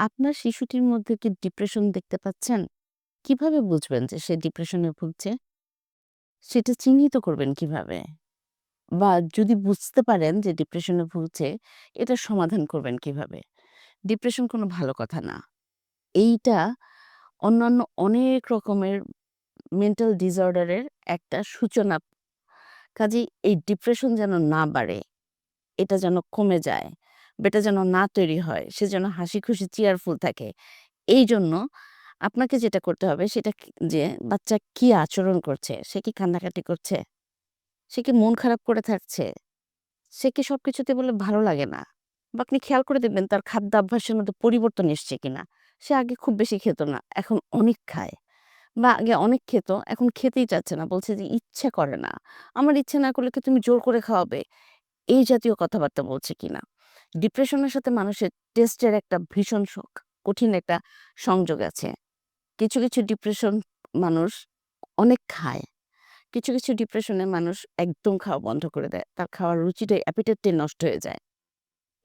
আপনার শিশুটির মধ্যে কি ডিপ্রেশন দেখতে পাচ্ছেন? কিভাবে বুঝবেন যে সে ডিপ্রেশনে ভুগছে? সেটা চিহ্নিত করবেন কিভাবে? বা যদি বুঝতে পারেন যে ডিপ্রেশনে ভুগছে, এটার সমাধান করবেন কিভাবে? ডিপ্রেশন কোনো ভালো কথা না। এইটা অন্যান্য অনেক রকমের মেন্টাল ডিসঅর্ডার এর একটা সূচনা। কাজেই এই ডিপ্রেশন যেন না বাড়ে, এটা যেন কমে যায়, বা এটা যেন না তৈরি হয়, সে যেন হাসিখুশি চেয়ারফুল থাকে। এইজন্য আপনাকে যেটা করতে হবে সেটা যে বাচ্চা কি আচরণ করছে? সে কি কান্নাকাটি করছে? সে কি মন খারাপ করে থাকছে? সে কি সবকিছুতে বলে ভালো লাগে না? বা আপনি খেয়াল করে দেখবেন তার খাদ্যাভ্যাসের মধ্যে পরিবর্তন এসছে কিনা? সে আগে খুব বেশি খেত না, এখন অনেক খায়। বা আগে অনেক খেত, এখন খেতেই চাচ্ছে না। বলছে যে ইচ্ছে করে না। আমার ইচ্ছে না করলে কি তুমি জোর করে খাওয়াবে? এই জাতীয় কথাবার্তা বলছে কিনা? ডিপ্রেশনের সাথে মানুষের টেস্টের একটা ভীষণ কঠিন একটা সংযোগ আছে। কিছু ডিপ্রেশন মানুষ অনেক খায়। কিছু ডিপ্রেশনে মানুষ একদম খাওয়া বন্ধ করে দেয়। তার খাওয়ার রুচিটাই অ্যাপিটাইটটাই নষ্ট হয়ে যায়।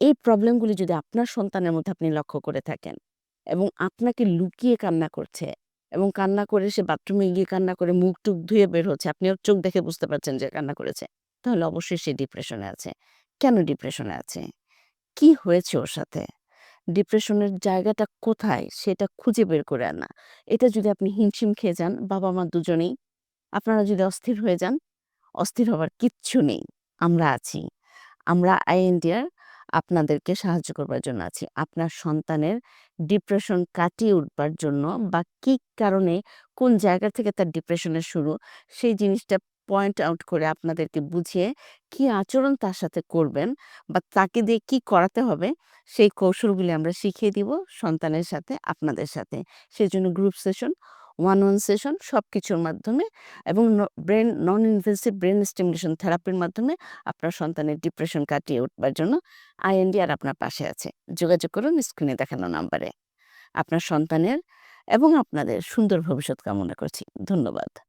এই প্রবলেমগুলি যদি আপনার সন্তানের মধ্যে আপনি লক্ষ্য করে থাকেন এবং আপনাকে লুকিয়ে কান্না করছে এবং কান্না করে সে বাথরুমে গিয়ে কান্না করে মুখ-টুখ ধুয়ে বের হচ্ছে, আপনিও চোখ দেখে বুঝতে পারছেন যে কান্না করেছে। তাহলে অবশ্যই সে ডিপ্রেশনে আছে। কেন ডিপ্রেশনে আছে? কি হয়েছে ওর সাথে? ডিপ্রেশনের জায়গাটা কোথায় সেটা খুঁজে বের করে আনা। এটা যদি আপনি হিমশিম খেয়ে যান, বাবা-মা দুজনেই, আপনারা যদি অস্থির হয়ে যান, অস্থির হবার কিচ্ছু নেই। আমরা আছি। আমরা আইএনটিআর আপনাদেরকে সাহায্য করবার জন্য আছি। আপনার সন্তানের ডিপ্রেশন কাটিয়ে উঠবার জন্য বা কি কারণে কোন জায়গা থেকে তার ডিপ্রেশনের শুরু, সেই জিনিসটা পয়েন্ট আউট করে আপনাদেরকে বুঝিয়ে কি আচরণ তার সাথে করবেন বা তাকে দিয়ে কি করাতে হবে, সেই কৌশলগুলি আমরা শিখিয়ে দিব সন্তানের সাথে, আপনাদের সাথে। সেজন্য group session, one on session সবকিছুর মাধ্যমে এবং নন ইনভেসিভ ব্রেন স্টিমুলেশন থেরাপির মাধ্যমে আপনার সন্তানের ডিপ্রেশন কাটিয়ে উঠবার জন্য আইএনডিআর আপনার পাশে আছে। যোগাযোগ করুন স্ক্রিনে দেখানো নাম্বারে। আপনার সন্তানের এবং আপনাদের সুন্দর ভবিষ্যৎ কামনা করছি। ধন্যবাদ।